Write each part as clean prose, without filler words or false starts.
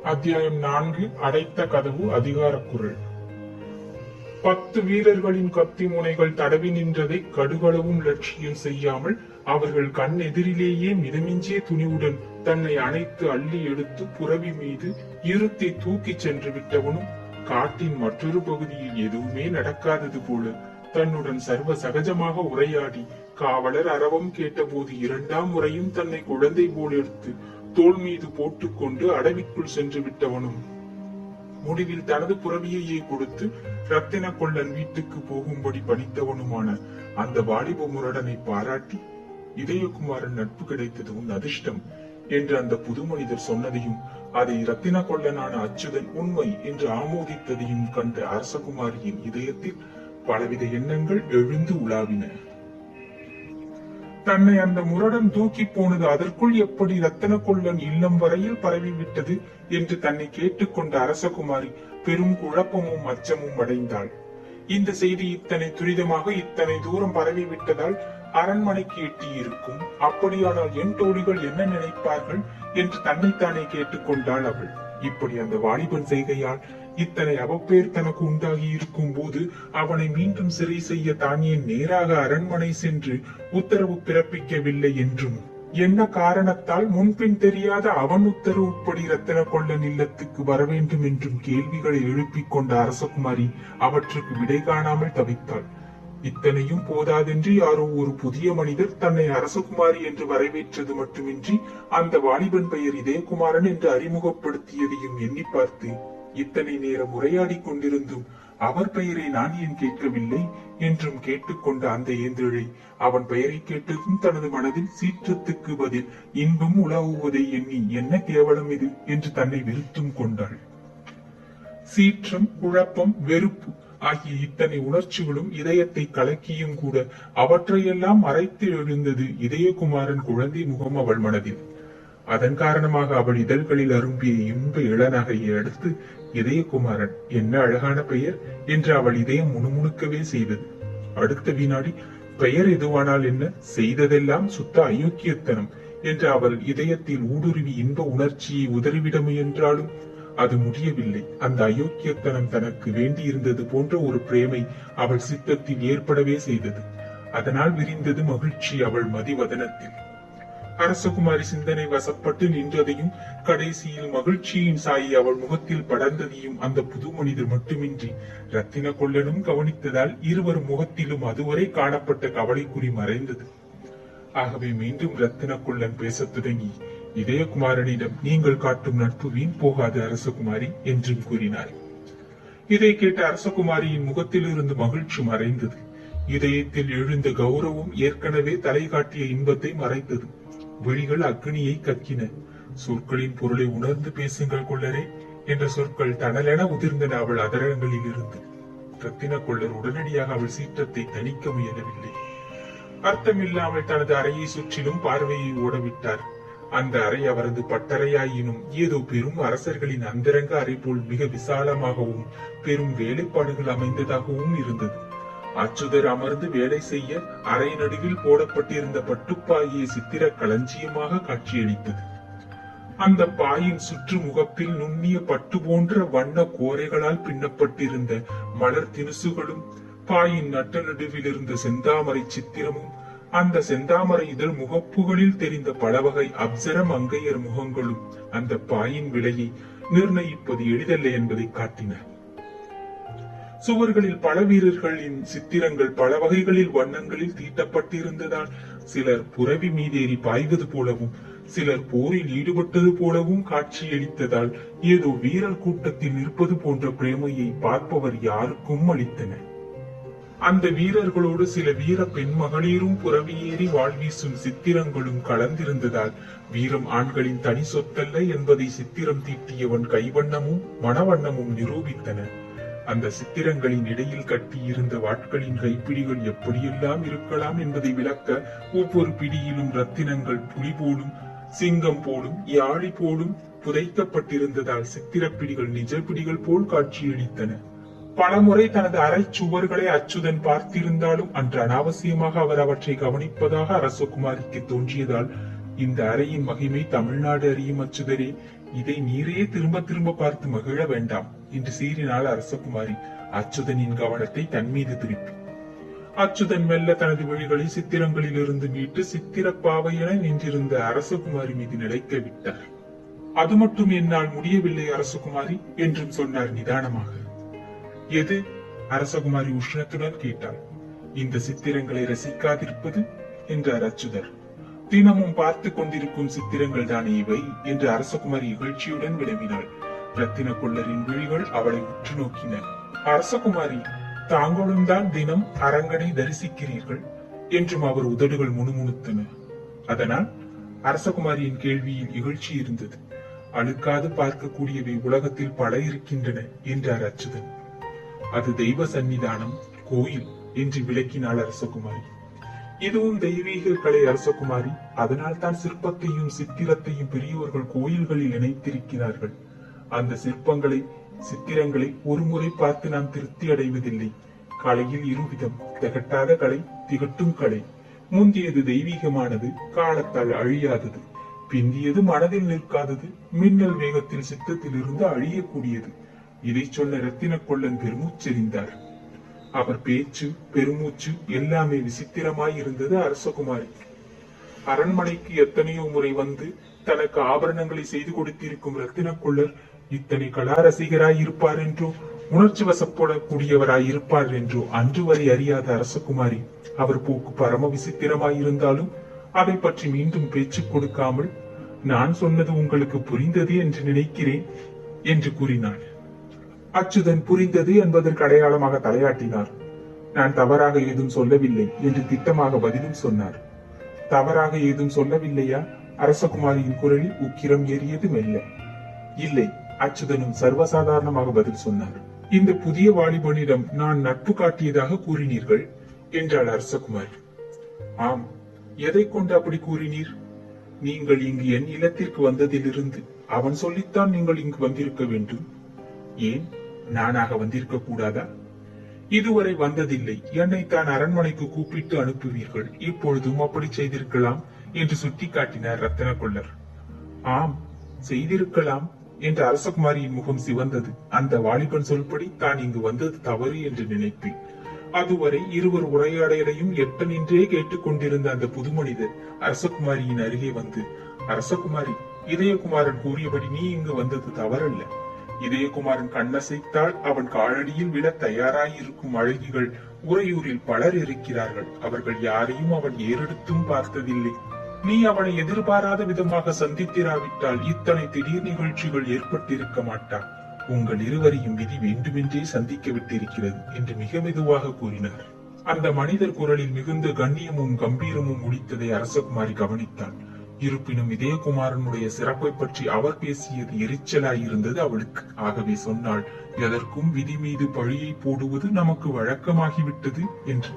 அத்தியாயம் 4. அடைத்த கதவு. அதிகாரக்குரல். 10 வீரர்களின் கத்தி முனைகள் தடவி நின்றதை கடுகளவும் லட்சியம் செய்யாமல் அவர்கள் கண் எதிரிலேயே மிதமிஞ்சிய துணிவுடன் தன்னை அணைத்து அள்ளி எடுத்து புரவி மீது இருத்தி தூக்கிச் சென்று விட்டவனும், காட்டின் மற்றொரு பகுதியில் எதுவுமே நடக்காதது போல தன்னுடன் சர்வ சகஜமாக உரையாடி காவலர் அரவம் கேட்டபோது 2ஆம் முறையும் தன்னை குழந்தை போல் எடுத்து தோள் மீது போட்டுக்கொண்டு அடவிக்குள் சென்று விட்டவனும், முடிவில் தனது புறவியையே கொடுத்து ரத்தின கொள்ளன் வீட்டுக்கு போகும்படி பணித்தவனுமான அந்த வாலிப முரடனை பாராட்டி, இதயகுமாரன் நட்பு கிடைத்தது உன் அதிர்ஷ்டம் என்று அந்த புது மனிதர் சொன்னதையும், அதை ரத்தின கொள்ளனான அச்சுதன் உண்மை என்று ஆமோதித்ததையும் கண்ட அரசகுமாரியின் இதயத்தில் பலவித எண்ணங்கள் எழுந்து உலாவின. தன்னை அந்த முரடன் தூக்கி போனது அதற்குள் எப்படி ரத்தன கொள்ளன் இல்லம் வரையில் பரவிவிட்டது என்று தன்னை கேட்டுக்கொண்ட அரசகுமாரி பெரும் குழப்பமும் அச்சமும் அடைந்தாள். இந்த செய்தி இத்தனை துரிதமாக இத்தனை தூரம் பரவிவிட்டதால் அரண்மனைக்கு எட்டி இருக்கும். அப்படியானால் என் தோழிகள் என்ன நினைப்பார்கள் என்று தன்னைத்தானே கேட்டுக்கொண்டாள் அவள். இப்படி அந்த வாலிபன் செய்கையால் இத்தனை அவப்பேர் தனக்கு உண்டாகி இருக்கும் போது அவனை மீண்டும் சிறை செய்ய தான் ஏன் நேராக அரண்மனை சென்று உத்தரவு பிறப்பிக்கவில்லை என்றும், என்ன காரணத்தால் முன்பின் தெரியாத அவன் உத்தரவுப்படி ரத்தின கொள்ளன் இல்லத்துக்கு வர வேண்டும் என்றும் கேள்விகளை எழுப்பிக் கொண்ட அரசகுமாரி அவற்றுக்கு விடை காணாமல் தவித்தாள். இத்தனையும் போதாதென்று யாரோ ஒரு புதிய மனிதர் தன்னை அரசகுமாரி என்று வரவேற்றது மட்டுமின்றி அந்த வாலிபன் பெயர் இதயகுமாரன் என்று அறிமுகப்படுத்தியதையும் எண்ணி பார்த்து, இத்தனை நேரம் உரையாடி கொண்டிருந்தும் அவர் பெயரை நான் ஏன் கேட்கவில்லை என்றும் கேட்டுக்கொண்ட அந்த ஏந்திழை அவன் பெயரை கேட்டதும் தனது மனதில் சீற்றத்துக்கு பதில் இன்பம் உலாவுவதை எண்ணி, என்ன கேவலம் இது என்று தன்னை வெறுத்தும் கொண்டாள். சீற்றம், குழப்பம், வெறுப்பு ஆகிய இத்தனை உணர்ச்சிகளும் இதயத்தை கலக்கியும் கூட அவற்றையெல்லாம் மறைத்து எழுந்தது இதயகுமாரன் குழந்தை முகம் அவள் மனதில். அதன் காரணமாக அவள் இதழ்களில் அரும்பிய இன்ப இளநகையை அடுத்து, இதயகுமாரன் என்ன அழகான பெயர் என்று அவள் இதயம் முணுமுணுக்கவே செய்தது. அடுத்த வினாடி, பெயர் எதுவானால் என்ன, செய்ததெல்லாம் சுத்த அயோக்கியத்தனம் என்று அவள் இதயத்தில் ஊடுருவி இன்ப உணர்ச்சியை உதறிவிட முயன்றாலும் அது முடியவில்லை. அந்த அயோக்கியத்தனம் தனக்கு வேண்டியிருந்தது போன்ற ஒரு பிரேமை அவள் சித்தத்தில் ஏற்படவே செய்தது. அதனால் விரிந்தது மகிழ்ச்சி அவள் மதிவதனத்தில். அரசகுமாரி சிந்தனை வசப்பட்டு நின்றதையும் கடைசியில் மகிழ்ச்சியின் சாயை அவள் முகத்தில் படர்ந்ததையும் அந்த புது மனிதர் மட்டுமின்றி ரத்தின கொள்ளனும் கவனித்ததால் இருவர் முகத்திலும் அதுவரை காணப்பட்ட கவலைக்குறி மறைந்தது. ஆகவே மீண்டும் ரத்தின கொள்ளன் பேசத் தொடங்கி, இதயகுமாரனிடம் நீங்கள் காட்டும் நட்பு வீண் போகாது அரசகுமாரி என்றும் கூறினார். இதை கேட்ட அரசகுமாரியின் முகத்தில் இருந்து மகிழ்ச்சி மறைந்தது. இதயத்தில் எழுந்த கௌரவம் ஏற்கனவே தலை காட்டிய இன்பத்தை மறைத்தது. விழிகள் அக்னியை கக்கின. சொற்களின் பொருளை உணர்ந்து பேசுங்கள் கொள்ளரே என்ற சொற்கள் தணலென உதிர்ந்தன அவள் அதரங்களில் இருந்து. ரத்தின கொள்ளர் உடனடியாக அவள் சீற்றத்தை தணிக்க முயலவில்லை. அர்த்தமில்லாமல் தனது அறையை சுற்றிலும் பார்வையை ஓடவிட்டார். அந்த அறை அவரது பட்டறையாயினும் ஏதோ பெரும் அரசர்களின் அந்தரங்க அறை போல் மிக விசாலமாகவும் பெரும் வேலைப்பாடுகள் அமைந்ததாகவும் இருந்தது. அச்சுதர் அமர்ந்து வேலை செய்ய அறை நடுவில் போடப்பட்டிருந்த பட்டுப்பாயை சித்திர களஞ்சியமாக காட்சியளித்தது. அந்த பாயின் சுற்று முகப்பில் நுண்ணிய பட்டு போன்ற வண்ண கோரைகளால் பின்னப்பட்டிருந்த மலர் தினுசுகளும், பாயின் நட்ட நடுவில் இருந்த செந்தாமரை சித்திரமும், அந்த செந்தாமரை இதழ் முகப்புகளில் தெரிந்த பலவகை அப்சர மங்கையர் முகங்களும் அந்த பாயின் விலையை நிர்ணயிப்பது எளிதல்ல என்பதை காட்டின. சுவர்களில் பல வீரர்களின் சித்திரங்கள் பல வகைகளில் வண்ணங்களில் தீட்டப்பட்டிருந்ததால் சிலர் புரவி மீதேறி பாய்வது போலவும் சிலர் போரில் ஈடுபட்டது போலவும் காட்சியளித்ததால் ஏதோ வீரர் கூட்டத்தில் நிற்பது போன்ற பிரேமையை பார்ப்பவர் யாருக்கும் அளித்தன. அந்த வீரர்களோடு சில வீர பெண் மகளிரும் புறவியேறி வாழ்வீசும் சித்திரங்களும் கலந்திருந்ததால் வீரம் ஆண்களின் தனி சொத்தல்ல என்பதை சித்திரம் தீட்டியவன் கைவண்ணமும் மனவண்ணமும் நிரூபித்தன. அந்த சித்திரங்களின் இடையில் கட்டியிருந்த வாட்களின் கைப்பிடிகள் எப்படியெல்லாம் இருக்கலாம் என்பதை விளக்க ஒவ்வொரு பிடியிலும் ரத்தினங்கள் புலி போலும் சிங்கம் போலும் யாழி போலும் புதைக்கப்பட்டிருந்ததால் சித்திரப்பிடிகள் நிஜ பிடிகள் போல் காட்சியளித்தன. பலமுறை தனது அறை சுவர்களை அச்சுதன் பார்த்திருந்தாலும் அன்று அனாவசியமாக அவர் அவற்றை கவனிப்பதாக அரசகுமாரிக்கு தோன்றியதால் இந்த அறையின் மகிமை தமிழ்நாடு அறியும் அச்சுதரே இதை நீரே திரும்ப திரும்ப பார்த்து மகிழ வேண்டாம் என்று சீறினாள் அரசகுமாரி அச்சுதனின் கவனத்தை தன் மீது திருப்பி. அச்சுதன் மெல்ல தனது விழிகளை சித்திரங்களில் இருந்து மீட்டு சித்திரப்பாவை என நின்றிருந்த அரசகுமாரி மீது நிலைக்க விட்டார். அது மட்டும் என்னால் முடியவில்லை அரசகுமாரி என்றும் சொன்னார் நிதானமாக. எது? அரசகுமாரி உஷ்ணத்துடன் கேட்டாள். இந்த சித்திரங்களை ரசிக்காதிருப்பது என்றார் அச்சுதர். தினமும் பார்த்து கொண்டிருக்கும் சித்திரங்கள் தானே இவை என்று அரசகுமாரி இகழ்ச்சியுடன் விளம்பினாள். ரத்தின கொள்ளரின் விழிகள் அவளை உற்று நோக்கின. அரசகுமாரி, தாங்களும் தான் தினம் அரங்கனை தரிசிக்கிறீர்கள் என்றும் அவர் உதடுகள் முணுமுணுத்தன. அதனால் அரசகுமாரியின் கேள்வியில் இகழ்ச்சி இருந்தது. அழுக்காது பார்க்கக்கூடியவை உலகத்தில் பல இருக்கின்றன என்றார் அச்சுதன். அது தெய்வ சன்னிதானம், கோயில் என்று விளக்கினாள் அரசகுமாரி. இதுவும் தெய்வீக கலை அரசகுமாரி. அதனால் தான் சிற்பத்தையும் சித்திரத்தையும் பெரியோர்கள் கோயில்களில் இணைத்திருக்கிறார்கள். அந்த சிற்பங்களை சித்திரங்களை ஒரு முறை பார்த்து நாம் திருப்தி அடைவதில்லை. கலையில் இருவிதம், திகட்டாத கலை, திகட்டும் கலை. முந்தியது தெய்வீகமானது, காலத்தால் அழியாதது. பிந்தியது மனதில் நிற்காதது, மின்னல் வேகத்தில் சித்தத்தில் இருந்து அழியக்கூடியது. இதை சொன்ன ரத்தின கொள்ளன் பெருமூச்செறிந்தார். அவர் பேச்சு, பெருமூச்சு எல்லாமே விசித்திரமாய் இருந்தது அரசகுமாரி. அரண்மனைக்கு எத்தனையோ முறை வந்து தனக்கு ஆபரணங்களை செய்து கொடுத்திருக்கும் ரத்தின கொள்ளர் இத்தனை கலா ரசிகராய் இருப்பார் என்றோ, உணர்ச்சி வசப்படக்கூடியவராய் இருப்பார் என்றோ அன்று வரை அறியாத அரசகுமாரி அவர் போக்கு பரம விசித்திரமாய் இருந்தாலும் அதை பற்றி மீண்டும் பேச்சு கொடுக்காமல், நான் சொன்னது உங்களுக்கு புரிந்தது என்று நினைக்கிறேன் என்று கூறினாள். அச்சுதன் புரிந்தது என்பதற்கு அடையாளமாக தலையாட்டினார். நான் தவறாக ஏதும் சொல்லவில்லை என்று திட்டமாக பதிலும் சொன்னார். தவறாக ஏதும் சொல்லவில்லையா? அரசகுமாரியின் குரலில் உக்கிரம் ஏறியது மெல்ல. இல்லை, அச்சுதனும் சர்வசாதாரணமாக பதில் சொன்னார். இந்த புதிய வாலிபனிடம் நான் நட்பு காட்டியதாக கூறினீர்கள் என்றாள் அரசகுமாரி. ஆம். எதை கொண்டு அப்படி கூறினீர்? நீங்கள் இங்கு என் இல்லத்திற்கு வந்ததிலிருந்து அவன் சொல்லித்தான் நீங்கள் இங்கு வந்திருக்க வேண்டும். ஏன், நானாக வந்திருக்க கூடாதா? இதுவரை வந்ததில்லை. என்னை தான் அரண்மனைக்கு கூப்பிட்டு அனுப்புவீர்கள். இப்பொழுதும் அப்படி செய்திருக்கலாம் என்று சுட்டிக்காட்டினார் ரத்தின கொள்ளர். ஆம், செய்திருக்கலாம் என்று அரசகுமாரியின் முகம் சிவந்தது. அந்த வாலிபன் சொல்படி தான் இங்கு வந்தது தவறு என்று நினைப்பேன். அதுவரை இருவர் உரையாடலையும் எட்ட நின்றே கேட்டுக் கொண்டிருந்த அந்த புது மனிதர் அரசகுமாரியின் அருகே வந்து, அரசகுமாரி, இதயகுமாரன் கூறியபடி நீ இங்கு வந்தது தவறல்ல. இதயகுமாரன் கண்ணசைத்தால் அவன் காலடியில் விட தயாராயிருக்கும் அழகிகள் உறையூரில் பலர் இருக்கிறார்கள். அவர்கள் யாரையும் அவன் ஏறெடுத்தும் பார்த்ததில்லை. நீ அவனை எதிர்பாராத விதமாக சந்தித்திராவிட்டால் இத்தனை திடீர் நிகழ்ச்சிகள் ஏற்பட்டிருக்க மாட்டான். உங்கள் இருவரையும் விதி வேண்டுமென்றே சந்திக்க விட்டிருக்கிறது என்று மிக மெதுவாக கூறினார். அந்த மனிதர் குரலில் மிகுந்த கண்ணியமும் கம்பீரமும் ஒலித்ததை அரசகுமாரி கவனித்தாள். இருப்பினும் இதயகுமாரனுடைய சிறப்பை பற்றி அவர் பேசியது எரிச்சலாயிருந்தது அவளுக்கு. ஆகவே சொன்னாள், எதற்கும் விதி மீது பழியை போடுவது நமக்கு வழக்கமாகிவிட்டது என்று.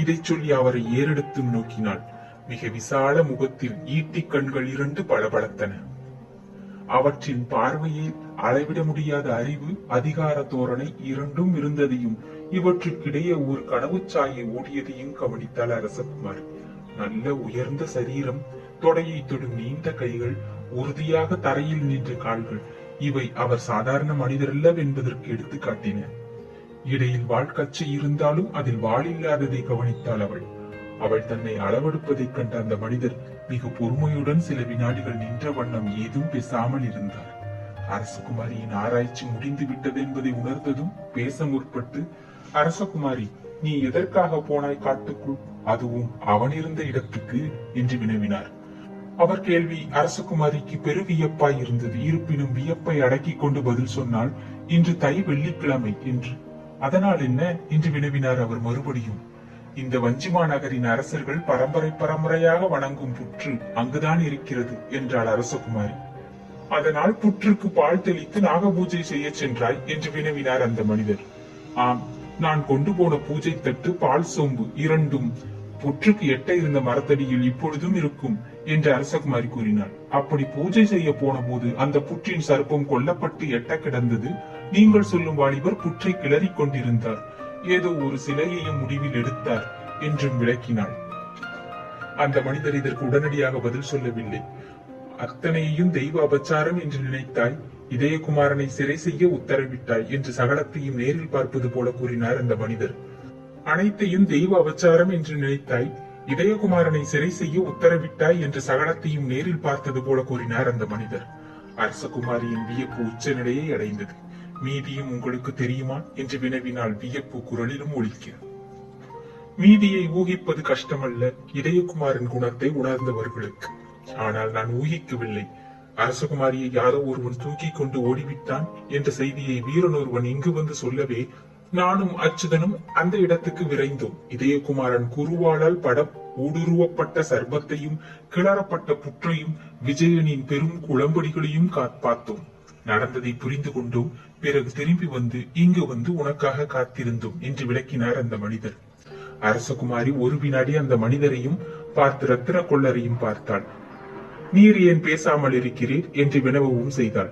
இதை சொல்லி அவரை ஏறெடுத்தும் நோக்கினாள். மிக விசால முகத்தில் ஈட்டி கண்கள் இரண்டு பளபளத்தன. அவற்றின் பார்வையில் அளவிட முடியாத அறிவு, அதிகார தோரணை இரண்டும் இருந்ததையும் இவற்றுக்கிடையே ஒரு கனவு சாயை ஓடியதையும் கவனித்தாள் அரசகுமார். நல்ல உயர்ந்த சரீரம், தொடையை தொடும் நீண்ட கைகள், உறுதியாக தரையில் நின்ற கால்கள், இவை அவர் சாதாரண மனிதரல்ல என்பதற்கு எடுத்து காட்டின. இடையில் வாழ்க்கச்சை இருந்தாலும் அதில் வாள் இல்லாததை கவனித்தாள் அவள். அவள் தன்னை அளவெடுப்பதைக் கண்ட அந்த மனிதர் மிக பொறுமையுடன் சில வினாடிகள் நின்ற வண்ணம் ஏதும் பேசாமல் இருந்தார். அரசகுமாரியின் ஆராய்ச்சி முடிந்து விட்டது என்பதை உணர்ந்ததும் பேச முற்பட்டு, அரசகுமாரி, நீ எதற்காக போனாய் காட்டுக்குள், அதுவும் அவன் இருந்த இடத்துக்கு என்று வினவினார். அவர் கேள்வி அரசகுமாரிக்கு பெரு வியப்பாய் இருந்தது. இருப்பினும் வியப்பை அடக்கிக் கொண்டு பதில் சொன்னால், இன்று தை வெள்ளிக்கிழமை என்று. அதனால் என்ன என்று வினவினார் அவர் மறுபடியும். இந்த வஞ்சிமா நகரின் அரசர்கள் பரம்பரை பரம்பரையாக வணங்கும் புற்று அங்குதான் இருக்கிறது என்றாள் அரசகுமாரி. அதனால் புற்றுக்கு பால் தெளித்து நாக பூஜை செய்ய சென்றாய் என்று வினவினார் அந்த மனிதர். ஆம், நான் கொண்டு போன பூஜை தட்டு, பால் சோம்பு இரண்டும் புற்றுக்கு எட்ட இருந்த மரத்தடியில் இப்பொழுதும் இருக்கும் என்று அரசகுமாரி கூறினார். அப்படி பூஜை செய்ய போன போது அந்த புற்றின் சர்ப்பம் கொல்லப்பட்டு எட்ட கிடந்தது. நீங்கள் சொல்லும் வாலிபர் புற்றை கிளறிக் கொண்டிருந்தார். ஏதோ ஒரு சிலையையும் முடிவில் எடுத்தார் என்றும் விளக்கினாள். அந்த மனிதர் இதற்கு உடனடியாக பதில் சொல்லவில்லை. அத்தனையும் தெய்வ அபச்சாரம் என்று நினைத்தாய், இதயகுமாரனை சிறை செய்ய உத்தரவிட்டாய் என்று சகலத்தையும் நேரில் பார்ப்பது போல கூறினார் அந்த மனிதர். அனைத்தையும் தெய்வ அபச்சாரம் என்று நினைத்தாய், இதயகுமாரனை சிறை செய்ய உத்தரவிட்டாய் என்று சகலத்தையும் நேரில் பார்த்தது போல கூறினார் அந்த மனிதர். அரசகுமாரியின் வியப்பு உச்ச நிலையை அடைந்தது. மீதியும் உங்களுக்கு தெரியுமா என்று வினவினால் வியப்பு குரலிலும் ஒலிக்கிறது. மீதியை ஊகிப்பது கஷ்டமல்ல, இதயகுமாரின் குணத்தை உணர்ந்தவர்களுக்கு. ஆனால் நான் ஊகிக்கவில்லை. அரசகுமாரியை யாரோ ஒருவன் தூக்கி கொண்டு ஓடிவிட்டான் என்ற செய்தியை வீரன் ஒருவன் இங்கு வந்து சொல்லவே நானும் அச்சுதனும் அந்த இடத்துக்கு விரைந்தோம். இதயகுமாரன் குருவாளால் படம் ஊடுருவப்பட்ட சர்பத்தையும் கிளறப்பட்ட புற்றையும் விஜயனின் பெரும் குளம்படிகளையும் பார்த்தோம். நடந்ததை புரிந்து கொண்டோம். பிறகு திரும்பி வந்து இங்கு வந்து உனக்காக காத்திருந்தோம் என்று விளக்கினார் அந்த மனிதர். அரசகுமாரி ஒரு வினாடி அந்த மனிதரையும் பார்த்து ரத்தின கொள்ளரையும் பார்த்தாள். நீர் ஏன் பேசாமல் இருக்கிறீர் என்று வினவவும் செய்தாள்.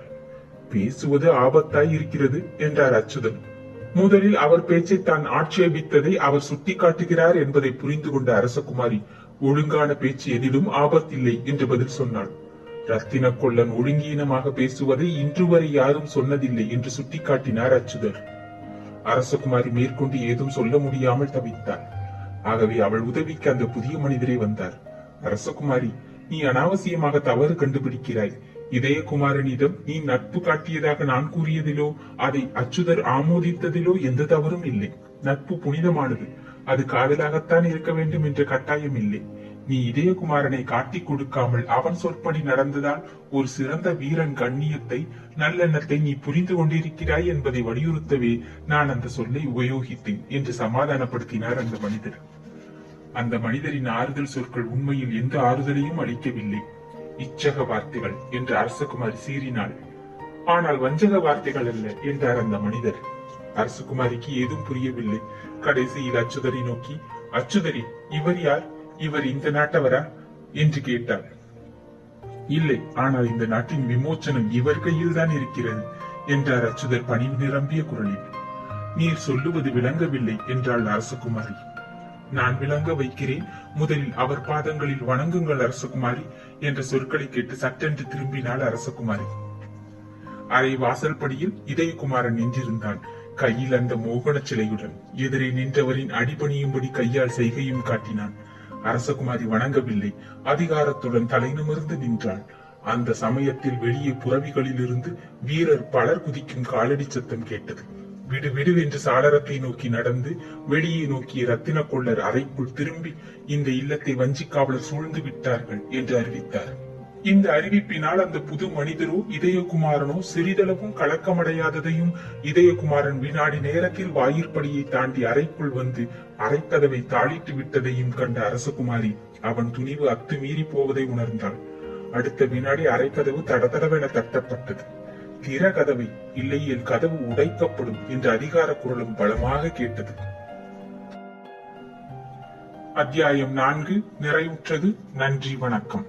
பேசுவது ஆபத்தாய் இருக்கிறது என்றார் அச்சுதன். முதலில் அவர் பேச்சை தான் ஆட்சேபித்ததை அவர் சுட்டிக்காட்டுகிறார் என்பதை புரிந்து கொண்ட அரசகுமாரி, ஒழுங்கான பேச்சு எதிலும் ஆபத்தில்லை என்று பதில் சொன்னாள். ரத்தின கொள்ளன் ஒழுங்கீனமாக பேசுவதை இன்று வரை யாரும் சொன்னதில்லை என்று சுட்டிக்காட்டினார் அச்சுதர். அரசகுமாரி மேற்கொண்டு ஏதும் சொல்ல முடியாமல் தவித்தாள். ஆகவே அவள் உதவிக்கு அந்த புதிய மனிதரே வந்தார். அரசகுமாரி, நீ அனாவசியமாக தவறு கண்டுபிடிக்கிறாய். இதயகுமாரனிடம் நீ நட்பு காட்டியதாக நான் கூறியதிலோ அதை அச்சுதர் ஆமோதித்ததிலோ எந்த தவறும் இல்லை. நட்பு புனிதமானது. அது காதலாகத்தான் இருக்க வேண்டும் என்ற கட்டாயம் இல்லை. நீ இதயகுமாரனை காட்டிக் கொடுக்காமல் அவன் சொற்படி நடந்ததால் ஒரு சிறந்த வீரன் கண்ணியத்தை நல்லெண்ணத்தை நீ புரிந்து கொண்டிருக்கிறாய் என்பதை வலியுறுத்தவே நான் அந்த சொல்லை உபயோகித்தேன் என்று சமாதானப்படுத்தினார் அந்த மனிதர். அந்த மனிதரின் ஆறுதல் சொற்கள் உண்மையில் எந்த ஆறுதலையும் அளிக்கவில்லை. இச்சக வார்த்தைகள் என்று அரசகுமாரி சீறினாள். ஆனால் வஞ்சக வார்த்தைகள் அல்ல என்றார் அந்த மனிதர். அரசகுமாரிக்கு ஏதும் புரியவில்லை. கடைசியில் அச்சுதரை நோக்கி, அச்சுதரி, இவர் யார்? இவர் இந்த நாட்டவரா என்று கேட்டார். இல்லை, ஆனால் இந்த நாட்டின் விமோச்சனம் இவர் கையில் தான் இருக்கிறது என்றார் அச்சுதர் பணிவு நிரம்பிய குரலில். நீர் சொல்லுவது விளங்கவில்லை என்றாள் அரசகுமாரி. நான் விளங்க வைக்கிறேன். முதலில் அவர் பாதங்களில் வணங்குங்கள் அரசகுமாரி என்ற சொற்களை கேட்டு சட்டென்று திரும்பினாள் அரசகுமாரி. அரை வாசல்படியில் இதயகுமாரன் நின்றிருந்தான், கையில் அந்த மோகன சிலையுடன். எதிரே நின்றவரின் அடிபணியும்படி கையால் செய்கையும் காட்டினான். அரசகுமாரி வணங்கவில்லை. அதிகாரத்துடன் தலை நிமிர்ந்து நின்றாள். அந்த சமயத்தில் வெளியே புறவிகளில் இருந்து வீரர் பலர் குதிக்கும் காலடி சத்தம் கேட்டது. விடு விடு என்று சாளரத்தை நோக்கி நடந்து வெளியே நோக்கிய ரத்தின கொள்ளர் அறைக்குள் திரும்பி இந்த இல்லத்தை வஞ்சிக்காவலர் சூழ்ந்து விட்டார்கள் என்று அறிவித்தார். இந்த அறிவிப்பினால் அந்த புது மனிதரோ இதயகுமாரனோ சிறிதளவும் கலக்கமடையாததையும், இதயகுமாரன் வினாடி நேரத்தில் வாயிற்படியை தாண்டி அறைக்குள் வந்து அறைக்கதவை தாளிட்டு விட்டதையும் கண்ட அரசகுமாரி அவன் துணிவு அத்துமீறி போவதை உணர்ந்தாள். அடுத்த வினாடி அறைக்கதவு தடதடவென தட்டப்பட்டது. திற கதவை, இல்லையில் கதவு உடைக்கப்படும் என்ற அதிகார குரலும் பலமாக கேட்டது. அத்தியாயம் 4 நிறைவுற்றது. நன்றி, வணக்கம்.